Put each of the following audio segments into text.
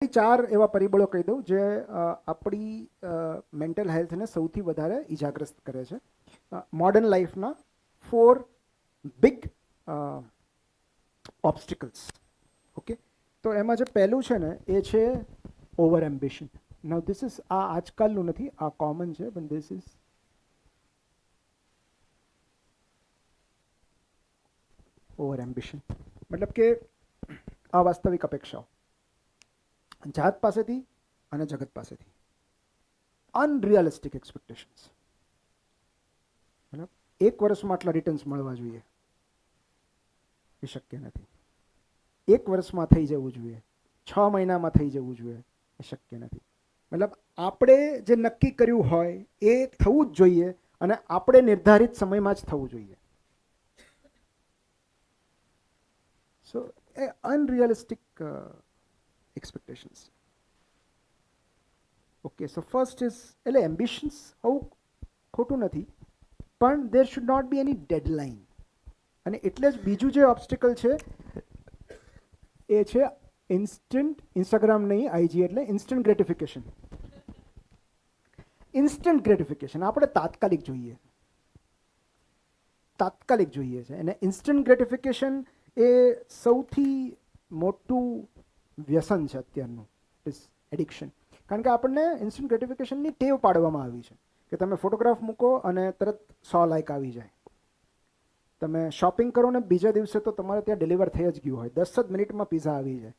ચાર એવા પરિબળો કહી દઉં જે આપણી મેન્ટલ હેલ્થને સૌથી વધારે ઈજાગ્રસ્ત કરે છે. મોડર્ન લાઈફના 4 બિગ ઓબ્સ્ટિકલ્સ. ઓકે, તો એમાં જે પહેલું છે ને એ છે over ambition. Now this is આ આજકાલનું નથી, આ કોમન છે, પણ ધીસ ઇઝ ઓવર એમ્બિશન. મતલબ કે અવાસ્તવિક અપેક્ષાઓ જાત પાસેથી અને જગત પાસેથી, અનરિયલિસ્ટિક એક્સપેક્ટેશન્સ. મતલબ 1 વર્ષમાં આટલા રિટર્ન્સ મળવા જોઈએ, એ શક્ય નથી. 1 વર્ષમાં થઈ જવું જોઈએ, 6 મહિનામાં થઈ જવું જોઈએ, એ શક્ય નથી. મતલબ આપણે જે નક્કી કર્યું હોય એ થવું જ જોઈએ અને આપણે નિર્ધારિત સમયમાં જ થવું જોઈએ. સો એ unrealistic expectations. Okay, so first is એટલે એમ્બિશન્સ આવું ખોટું નથી, પણ there should not be any deadline. અને એટલે જ બીજું જે ઓબ્સ્ટિકલ છે એ છે ઇન્સ્ટન્ટ. ઇન્સ્ટાગ્રામ નહીં, આઈજી એટલે ઇન્સ્ટન્ટ ગ્રેટિફિકેશન. ઇન્સ્ટન્ટ ગ્રેટિફિકેશન આપણે તાત્કાલિક જોઈએ, તાત્કાલિક જોઈએ છે. અને ઇન્સ્ટન્ટ ગ્રેટિફિકેશન એ સૌથી મોટું વ્યસન છે અત્યારનું, ઇઝ એડિક્શન. કારણ કે આપણને ઇન્સ્ટન્ટ ગ્રેટિફિકેશનની ટેવ પાડવામાં આવી છે કે તમે ફોટોગ્રાફ મૂકો અને તરત 100 લાઇક આવી જાય. તમે શોપિંગ કરો ને બીજા દિવસે તો તમારે ત્યાં ડિલિવર થઈ જ ગયું હોય, 10 જ મિનિટમાં પિઝા આવી જાય.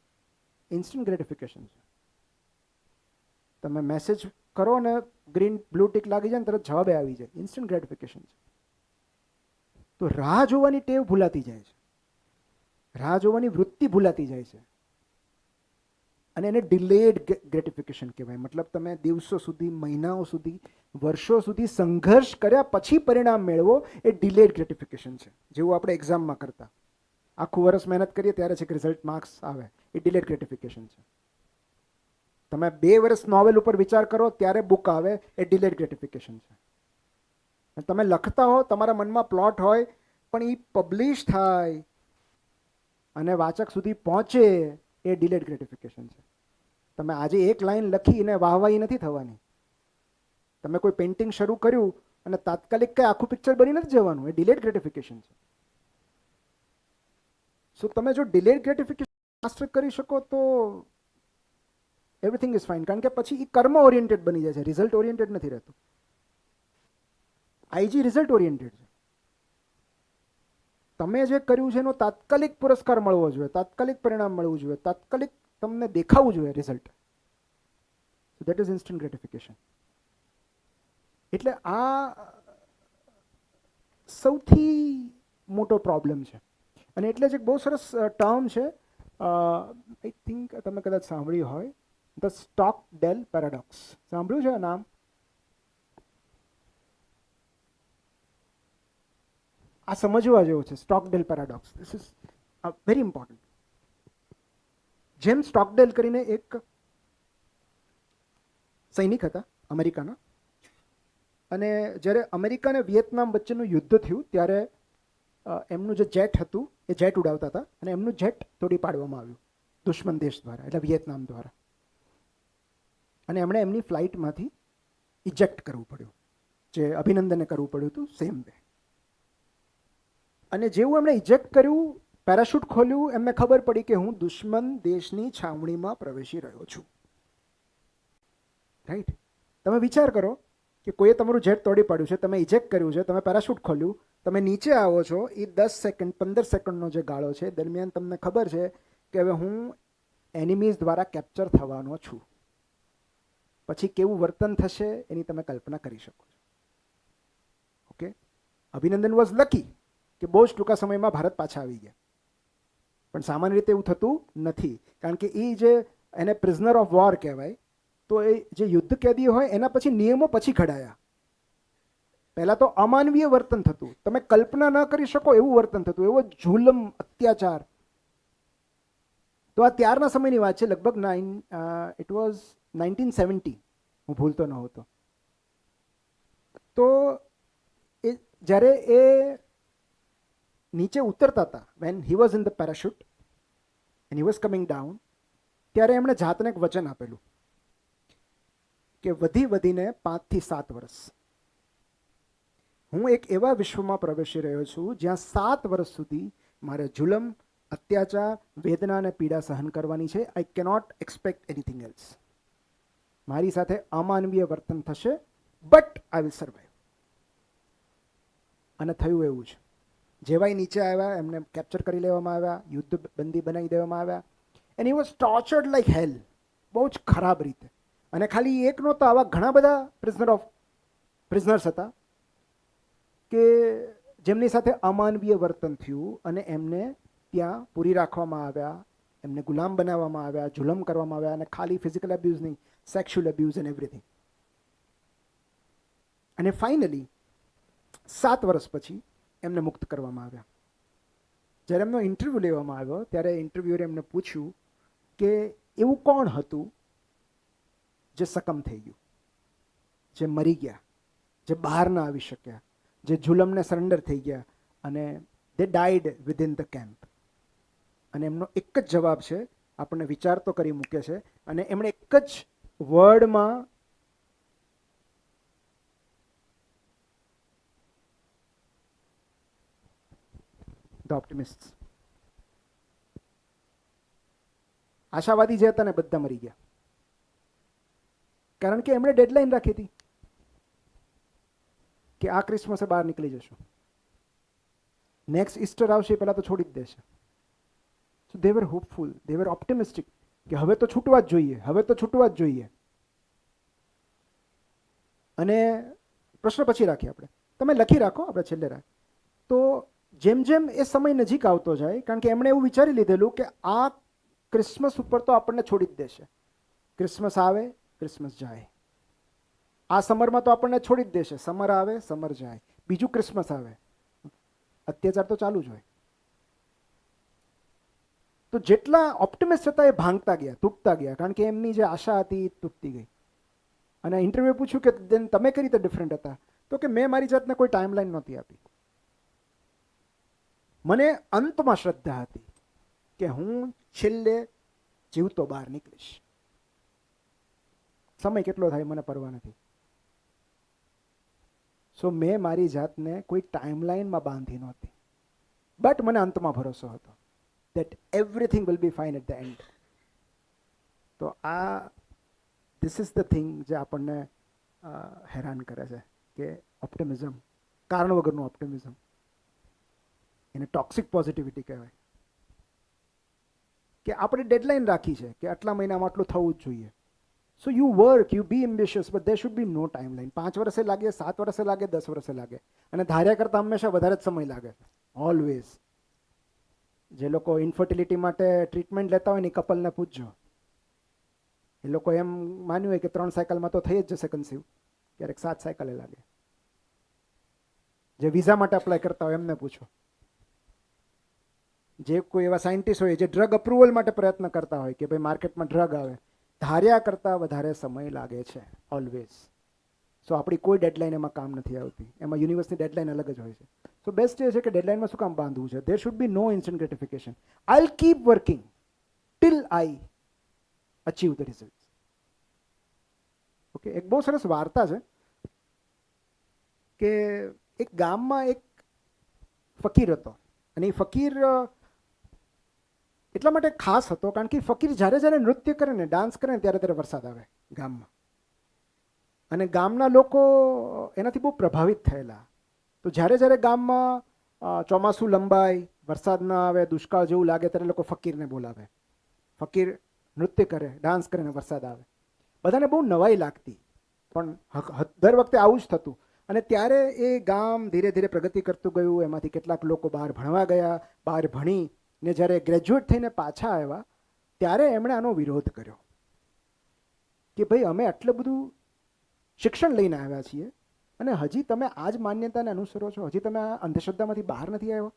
ઇન્સ્ટન્ટ ગ્રેટિફિકેશન છે. તમે મેસેજ કરો ને ગ્રીન બ્લુ ટિક લાગી જાય ને તરત જવાબે આવી જાય, ઇન્સ્ટન્ટ ગ્રેટિફિકેશન છે. તો રાહ જોવાની ટેવ ભૂલાતી જાય છે, રાહ જોવાની વૃત્તિ ભૂલાતી જાય છે. અને એને ડિલેડ ગ્રેટિફિકેશન કહેવાય. મતલબ તમે દિવસો સુધી, મહિનાઓ સુધી, વર્ષો સુધી સંઘર્ષ કર્યા પછી પરિણામ મેળવો, એ ડિલેડ ગ્રેટિફિકેશન છે. જેવું આપણે એક્ઝામમાં કરતા, આખું વર્ષ મહેનત કરીએ ત્યારે છે કે રિઝલ્ટ માર્ક્સ આવે, એ ડિલેડ ગ્રેટિફિકેશન છે. તમે 2 વર્ષ નોવેલ ઉપર વિચાર કરો ત્યારે બુક આવે, એ ડિલેડ ગ્રેટિફિકેશન છે. તમે લખતા હો, તમારા મનમાં પ્લોટ હોય, પણ એ પબ્લિશ થાય અને વાચક સુધી પહોંચે, એ ડિલેડ ગ્રેટિફિકેશન છે. તમે આજે એક લાઈન લખીને વાહવાહી નથી થવાની. તમે કોઈ પેઇન્ટિંગ શરૂ કર્યું અને તાત્કાલિક કઈ આખું પિક્ચર બની નથી જવાનું, એ ડિલેડ ગ્રેટિફિકેશન છે. સો તમે જો ડિલેડ ગ્રેટિફિકેશન માસ્ટર કરી શકો તો એવરીથિંગ ઇઝ ફાઇન. કારણ કે પછી એ કર્મ ઓરિએન્ટેડ બની જાય છે, રિઝલ્ટ ઓરિએન્ટેડ નથી રહેતું. આઈજી રિઝલ્ટ ઓરિએન્ટેડ છે. તમે જે કર્યું છે એનો તાત્કાલિક પુરસ્કાર મળવો જોઈએ, તાત્કાલિક પરિણામ મળવું જોઈએ, તાત્કાલિક તમને દેખાવું જોઈએ result. So that is instant gratification. એટલે આ સૌથી મોટો પ્રોબ્લેમ છે. અને એટલે જ એક બહુ સરસ ટર્મ છે, આઈ થિંક તમે કદાચ સાંભળ્યું હોય, ધ સ્ટોકડેલ પેરાડોક્સ. સાંભળ્યું છે આ નામ? આ સમજવા જેવું છે, Stockdale paradox. This is very important. જેમ સ્ટોકડેલ કરીને એક સૈનિક હતા અમેરિકાના, અને જ્યારે અમેરિકા અને વિયેતનામ વચ્ચેનું યુદ્ધ થયું ત્યારે એમનું જે જેટ હતું એ જેટ ઉડાવતા હતા અને એમનું જેટ તોડી પાડવામાં આવ્યું દુશ્મન દેશ દ્વારા, એટલે વિયેતનામ દ્વારા. અને એમણે એમની ફ્લાઇટમાંથી ઇજેક્ટ કરવું પડ્યું, જે અભિનંદનને કરવું પડ્યું હતું સેમ વે. અને જેવું એમણે ઇજેક્ટ કર્યું, પેરાશૂટ ખોલ્યું, એમને ખબર પડી કે હું દુશ્મન દેશની છાવણીમાં પ્રવેશી રહ્યો છું. રાઈટ? તમે વિચાર કરો કે કોઈએ તમારું જેટ તોડી પાડ્યું છે, તમે ઇજેક્ટ કર્યું છે, તમે પેરાશૂટ ખોલ્યું, તમે નીચે આવો છો, એ 10 સેકન્ડ 15 સેકન્ડનો જે ગાળો છે દરમિયાન તમને ખબર છે કે હવે હું એનિમીઝ દ્વારા કેપ્ચર થવાનો છું. પછી કેવું વર્તન થશે એની તમે કલ્પના કરી શકો છો. ઓકે, અભિનંદન વોઝ લકી કે બહુ જ ટૂંકા સમયમાં ભારત પાછા આવી ગયા. પણ સામાન્ય રીતે એવું થતું નથી, કારણ કે એ જે એને પ્રિઝનર ઓફ વોર કહેવાય, તો એ જે યુદ્ધ કેદી હોય એના પછી નિયમો પછી ઘડાયા. પહેલા તો અમાનવીય વર્તન થતું, તમે કલ્પના ન કરી શકો એવું વર્તન થતું, એવો જુલમ, અત્યાચાર. તો આ ત્યારના સમયની વાત છે, લગભગ ઇટ વોઝ 1970, હું ભૂલતો ન હોતો. તો એ જ્યારે એ નીચે ઉતરતા હતા, when he was in the parachute and he was coming down, ત્યારે એમણે જાતને એક વચન આપેલું કે વધી વધીને 5 થી 7 વર્ષ હું એક એવા વિશ્વમાં પ્રવેશી રહ્યો છું જ્યાં 7 વર્ષ સુધી મારે જુલમ, અત્યાચાર, વેદના અને પીડા સહન કરવાની છે. આઈ કેનોટ એક્સપેક્ટ એનીથિંગ એલ્સ. મારી સાથે અમાનવીય વર્તન થશે, બટ આઈ વિલ સર્વાઈવ. અને થયું એવું છે. જેવાય નીચે આવ્યા એમને કેપ્ચર કરી લેવામાં આવ્યા, યુદ્ધ બંદી બનાવી દેવામાં આવ્યા. એન્ડ હી વોઝ ટોર્ચર્ડ લાઈક હેલ, બહુ જ ખરાબ રીતે. અને ખાલી એક નહોતા, આવા ઘણા બધા પ્રિઝનર્સ હતા કે જેમની સાથે અમાનવીય વર્તન થયું અને એમને ત્યાં પૂરી રાખવામાં આવ્યા, એમને ગુલામ બનાવવામાં આવ્યા, જુલમ કરવામાં આવ્યા. અને ખાલી ફિઝિકલ એબ્યુઝ નહીં, સેક્સ્યુઅલ એબ્યુઝ એન્ડ એવરીથિંગ. અને ફાઇનલી 7 વર્ષ પછી એમને મુક્ત કરવામાં આવ્યા. જ્યારે એમનો ઇન્ટરવ્યૂ લેવામાં આવ્યો ત્યારે ઇન્ટરવ્યુઅરે એમને પૂછ્યું કે એવું કોણ હતું જે સકમ થઈ ગયું, જે મરી ગયા, જે બહાર ના આવી શક્યા, જે જુલમને સરેન્ડર થઈ ગયા અને દે ડાઈડ વિધિન ધ કેમ્પ. અને એમનો એક જ જવાબ છે, આપણને વિચાર તો કરી મૂકે છે. અને એમણે એક જ વર્ડમાં ધ ઓપ્ટિમિસ્ટ, આશાવાદી જે હતા ને બધા મરી ગયા. કારણ કે એમણે ડેડલાઇન રાખી હતી કે આ ક્રિસમસે બહાર નીકળી જશું, નેક્સ્ટ ઈસ્ટર આવશે એ પહેલાં તો છોડી જ દેશે. સો દે વર હોપફુલ, દે વર ઓપ્ટિમિસ્ટિક કે હવે તો છૂટવા જ જોઈએ, હવે તો છૂટવા જ જોઈએ. અને પ્રશ્ન પછી રાખીએ આપણે, તમે લખી રાખો, આપણે છેલ્લે રાખ. તો જેમ જેમ એ સમય નજીક આવતો જાય, કારણ કે એમણે એવું વિચારી લીધેલું કે આ ક્રિસમસ ઉપર તો આપણને છોડી જ દેશે. ક્રિસમસ આવે, ક્રિસમસ જાય. આ સમરમાં તો આપણને છોડી જ દેશે, સમર આવે, સમર જાય, બીજું ક્રિસમસ આવે, અત્યાચાર તો ચાલુ જ હોય. તો જેટલા ઓપ્ટિમિસ્ટ હતા એ ભાંગતા ગયા, તૂટતા ગયા, કારણ કે એમની જે આશા હતી એ તૂટતી ગઈ. અને ઇન્ટરવ્યુ પૂછ્યું કે તમે કઈ રીતે ડિફરન્ટ હતા, તો કે મેં મારી જાતને કોઈ ટાઈમલાઈન નહોતી આપી. મને અંતમાં શ્રદ્ધા હતી કે હું છેલ્લે જીવતો બહાર નીકળીશ. સમય કેટલો થાય મને પરવા નથી. સો મેં મારી જાતને કોઈ ટાઈમલાઈનમાં બાંધી નહોતી, બટ મને અંતમાં ભરોસો હતો that everything will be fine at the end. તો આ this is the thing જે આપણને હેરાન કરે છે કે ઓપ્ટિમિઝમ, કારણ વગરનું ઓપ્ટિમિઝમ, એને ટોક્સિક પોઝિટિવિટી કહેવાય. કે આપણે ડેડલાઇન રાખી છે કે આટલા મહિનામાં આટલું થવું જ જોઈએ. So you work, you be ambitious, but there should be no timeline. 5 વર્ષે લાગે, 7 વર્ષે લાગે, 10 વર્ષે લાગે, અને ધાર્યા કરતાં હંમેશા વધારે જ સમય લાગે છે ઓલવેઝ. જે લોકો ઇન્ફર્ટિલિટી માટે ટ્રીટમેન્ટ લેતા હોય ને કપલને પૂછજો, એ લોકો એમ માન્યું હોય કે 3 સાયકલમાં તો થઈ જ જશે કન્સીવ, ક્યારેક 7 સાયકલે લાગે. જે વિઝા માટે અપ્લાય કરતા હોય એમને પૂછો, જે કોઈ એવા સાયન્ટિસ્ટ હોય જે ડ્રગ અપ્રુવલ માટે પ્રયત્ન કરતા હોય કે ભાઈ માર્કેટમાં ડ્રગ આવે, ધાર્યા કરતાં વધારે સમય લાગે છે ઓલવેઝ. સો આપણી કોઈ ડેડલાઇન એમાં કામ નથી આવતી, એમાં યુનિવર્સની ડેડલાઇન અલગ જ હોય છે. સો બેસ્ટ એ છે કે ડેડલાઇનમાં શું કામ બાંધવું છે. There should be no instant gratification. I will keep working till I achieve the result. Okay, એક બહુ સરસ વાર્તા છે કે એક ગામમાં એક ફકીર હતો. અને એ ફકીર એટલા માટે ખાસ હતો કારણ કે ફકીર જ્યારે જ્યારે નૃત્ય કરે ને, ડાન્સ કરે ને, ત્યારે વરસાદ આવે ગામમાં. અને ગામના લોકો એનાથી બહુ પ્રભાવિત થયેલા. તો જ્યારે જ્યારે ગામમાં ચોમાસું લંબાય, વરસાદ ન આવે, દુષ્કાળ જેવું લાગે, ત્યારે લોકો ફકીરને બોલાવે. ફકીર નૃત્ય કરે, ડાન્સ કરે ને વરસાદ આવે. બધાને બહુ નવાઈ લાગતી, પણ દર વખતે આવું જ થતું. અને ત્યારે એ ગામ ધીરે ધીરે પ્રગતિ કરતું ગયું. એમાંથી કેટલાક લોકો બહાર ભણવા ગયા, બહાર ભણી ને જ્યારે ગ્રેજ્યુએટ થઈને પાછા આવ્યા ત્યારે એમણે આનો વિરોધ કર્યો કે ભાઈ અમે આટલું બધું શિક્ષણ લઈને આવ્યા છીએ અને હજી તમે આ જ માન્યતાને અનુસરો છો, હજી તમે આ અંધશ્રદ્ધામાંથી બહાર નથી આવ્યા.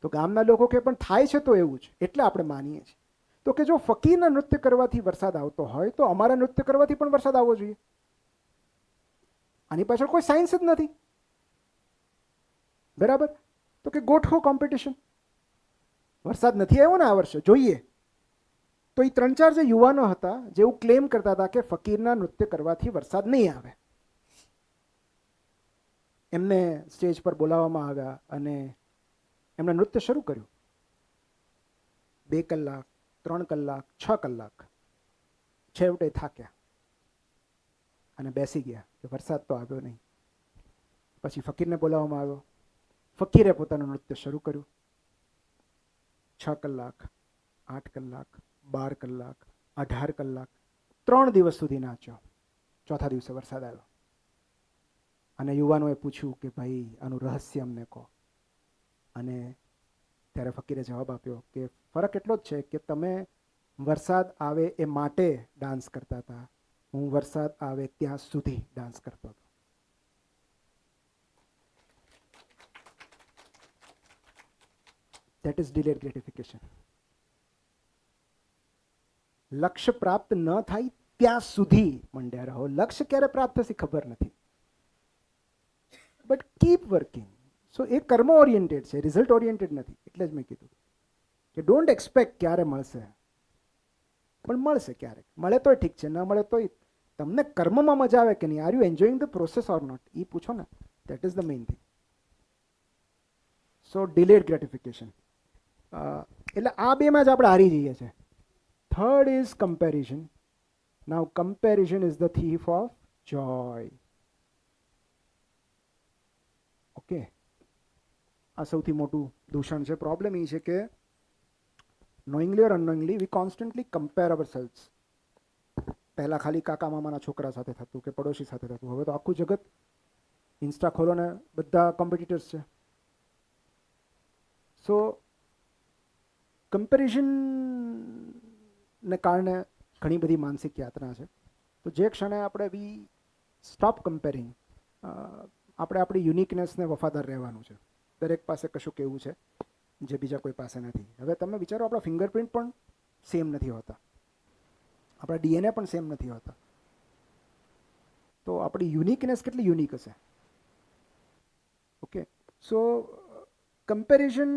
તો ગામના લોકો કે પણ થાય છે તો એવું જ, એટલે આપણે માનીએ છીએ. તો કે જો ફકીરના નૃત્ય કરવાથી વરસાદ આવતો હોય તો અમારા નૃત્ય કરવાથી પણ વરસાદ આવવો જોઈએ. આની પાછળ કોઈ સાયન્સ જ નથી, બરાબર? તો કે ગોઠવો કોમ્પિટિશન. વરસાદ નથી આવ્યો ને આ વર્ષે, જોઈએ તો એ 3-4 જે યુવાનો હતા જેવું ક્લેમ કરતા હતા કે ફકીરના નૃત્ય કરવાથી વરસાદ નહીં આવે, એમને સ્ટેજ પર બોલાવવામાં આવ્યા અને એમણે નૃત્ય શરૂ કર્યું. 2 કલાક, 3 કલાક, 6 કલાક, છેવટે થાક્યા અને બેસી ગયા કે વરસાદ તો આવ્યો નહીં. પછી ફકીરને બોલાવવામાં આવ્યો. ફકીરે પોતાનું નૃત્ય શરૂ કર્યું. 6 કલાક, 8 કલાક, 12 કલાક, 18 કલાક, 3 દિવસ સુધી નાચ્યો. ચોથા દિવસે વરસાદ આવ્યો અને યુવાનોએ પૂછ્યું કે ભાઈ આનું રહસ્ય અમને કહો. અને ત્યારે ફકીરે જવાબ આપ્યો કે ફરક એટલો જ છે કે તમે વરસાદ આવે એ માટે ડાન્સ કરતા હતા, હું વરસાદ આવે ત્યાં સુધી ડાન્સ કરતો હતો. That is delayed gratification. લક્ષ્ય પ્રાપ્ત ન થાય ત્યાં સુધી મંડ્યા રહો. લક્ષ્ય ક્યારે પ્રાપ્ત થશે ખબર નથી, બટ કીપ વર્કિંગ. સો એ કર્મ ઓરિએન્ટેડ છે, રિઝલ્ટ ઓરિએન્ટેડ નથી. એટલે જ મેં કીધું કે ડોન્ટ એક્સપેક્ટ ક્યારે મળશે, પણ મળશે ક્યારેક. મળે તોય ઠીક છે, ન મળે તોય તમને કર્મમાં મજા આવે કે નહીં, are you enjoying the process or not, એ પૂછો ને. That is the main thing. So delayed gratification, એટલે આ બેમાં જ આપણે હારી જઈએ છીએ. Third is comparison. Now comparison is the thief of joy. Okay, આ સૌથી મોટું દૂષણ છે. પ્રોબ્લેમ એ છે કે નોઈંગલી ઓર અનનોઈંગલી વી કોન્સ્ટન્ટલી કમ્પેર અવર સેલ્વ્સ. પહેલાં ખાલી કાકા મામાના છોકરા સાથે થતું કે પડોશી સાથે થતું, હવે તો આખું જગત, ઇન્સ્ટા ખોલો ને બધા કોમ્પિટિટર્સ છે. સો કમ્પેરિઝનને કારણે ઘણી બધી માનસિક યાતના છે. તો જે ક્ષણે આપણે વી સ્ટોપ કમ્પેરિંગ, આપણે આપણી યુનિકનેસને વફાદાર રહેવાનું છે. દરેક પાસે કશુંક એવું છે જે બીજા કોઈ પાસે નથી. હવે તમે વિચારો, આપણા ફિંગરપ્રિન્ટ પણ સેમ નથી હોતા, આપણા ડીએનએ પણ સેમ નથી હોતા. તો આપણી યુનિકનેસ કેટલી યુનિક હશે. Okay, so comparison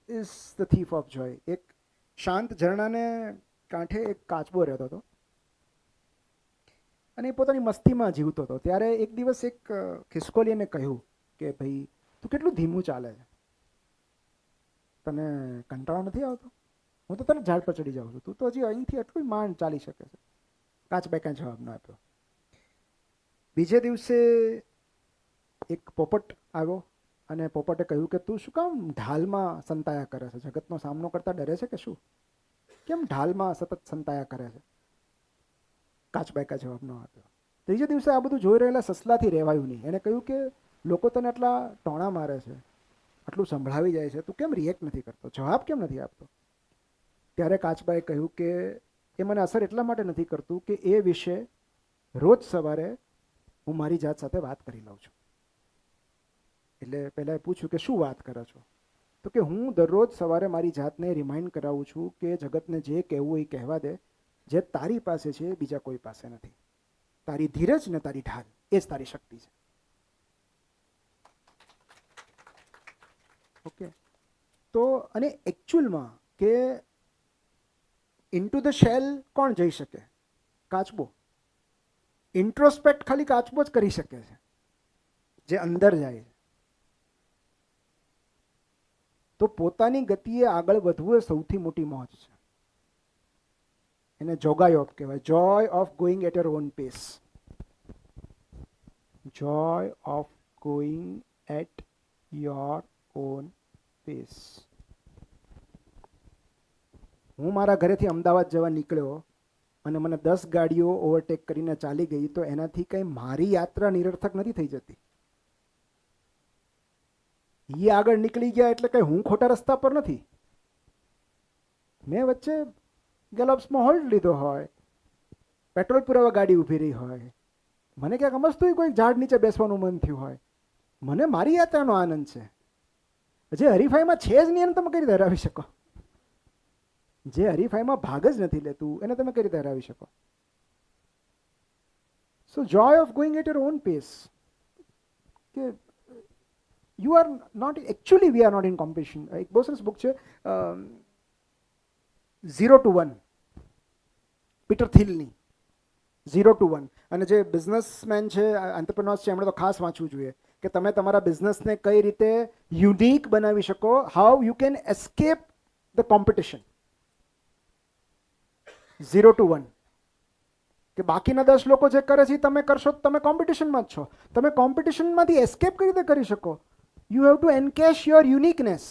is the thief of જોય. એક શાંત ઝરણાને કાંઠે એક કાચબો રહેતો હતો અને એ પોતાની મસ્તીમાં જીવતો હતો. ત્યારે એક દિવસ એક ખિસકોલીને કહ્યું કે ભાઈ તું કેટલું ધીમું ચાલે છે, તને કંટાળો નથી આવતો? હું તો તને ઝાડ પર ચડી જાઉં છું, તું તો હજી અહીંથી એટલું માંડ ચાલી શકે છે. કાચબાએ કાંઈ જવાબ ન આપ્યો. બીજે દિવસે એક પોપટ આવ્યો અને પોપટે કહ્યું કે તું શું કામ ઢાલમાં સંતાયા કરે છે? જગતનો સામનો કરતા ડરે છે કે શું? કેમ ઢાલમાં સતત સંતાયા કરે છે? કાચબાએ કાંઈ જવાબ ન આપ્યો. ત્રીજે દિવસે આ બધું જોઈ રહેલા સસલાથી રહેવાયું નહીં. એણે કહ્યું કે લોકો તને આટલા ટોણા મારે છે, આટલું સંભળાવી જાય છે, તું કેમ રિએક્ટ નથી કરતો, જવાબ કેમ નથી આપતો? ત્યારે કાચબાએ કહ્યું કે એ મને અસર એટલા માટે નથી કરતું કે એ વિશે રોજ સવારે હું મારી જાત સાથે વાત કરી લઉં છું. એટલે પહેલાં એ પૂછ્યું કે શું વાત કરો છો? તો કે હું દરરોજ સવારે મારી જાતને રિમાઇન્ડ કરાવું છું કે જગતને જે કહેવું એ કહેવા દે, જે તારી પાસે છે એ બીજા કોઈ પાસે નથી. તારી ધીરજ ને તારી ઢાલ એ જ તારી શક્તિ છે. ઓકે, તો અને એકચ્યુઅલમાં કે ઇન્ટુ ધ શેલ કોણ જઈ શકે? કાચબો. ઇન્ટ્રોસ્પેક્ટ ખાલી કાચબો જ કરી શકે છે, જે અંદર જાય છે. તો પોતાની ગતિએ આગળ વધવું એ સૌથી મોટી મોજ છે. એને જોગાયોગ કહેવાય, joy of going at your own pace. Joy of going at your own pace. હું મારા ઘરેથી અમદાવાદ જવા નીકળ્યો અને મને 10 ગાડીઓ ઓવરટેક કરીને ચાલી ગઈ, તો એનાથી કંઈ મારી યાત્રા નિરર્થક નથી થઈ જતી. એ આગળ નીકળી ગયા એટલે કંઈ હું ખોટા રસ્તા પર નથી. મેં વચ્ચે ગેલોપ્સમાં હોલ્ડ લીધો હોય, પેટ્રોલ પુરાવા ગાડી ઊભી રહી હોય, મને ક્યાંક અમસ્તું કોઈ ઝાડ નીચે બેસવાનું મન થયું હોય, મને મારી યાત્રાનો આનંદ છે. જે હરીફાઈમાં છે જ નહીં એને તમે કઈ રીતે હરાવી શકો? જે હરીફાઈમાં ભાગ જ નથી લેતું એને તમે કઈ રીતે હરાવી શકો? So joy of going at your own pace. કે you are not actually, we are not in competition. એક બહુ સરસ બુક છે, 0 to 1, પીટર થિલની 0 to 1. અને જે બિઝનેસમેન છે, એન્ટરપ્રેન્યોર્સ છે, એમણે તો ખાસ વાંચવું જોઈએ કે તમે તમારા બિઝનેસને કઈ રીતે યુનિક બનાવી શકો, how you can escape the competition. 0 to 1. કે બાકીના 10 લોકો જે કરે છે તમે કરશો તો તમે કોમ્પિટિશનમાં જ છો. તમે કોમ્પિટિશનમાંથી એસ્કેપ કઈ રીતે કરી શકો? You have to encash your uniqueness.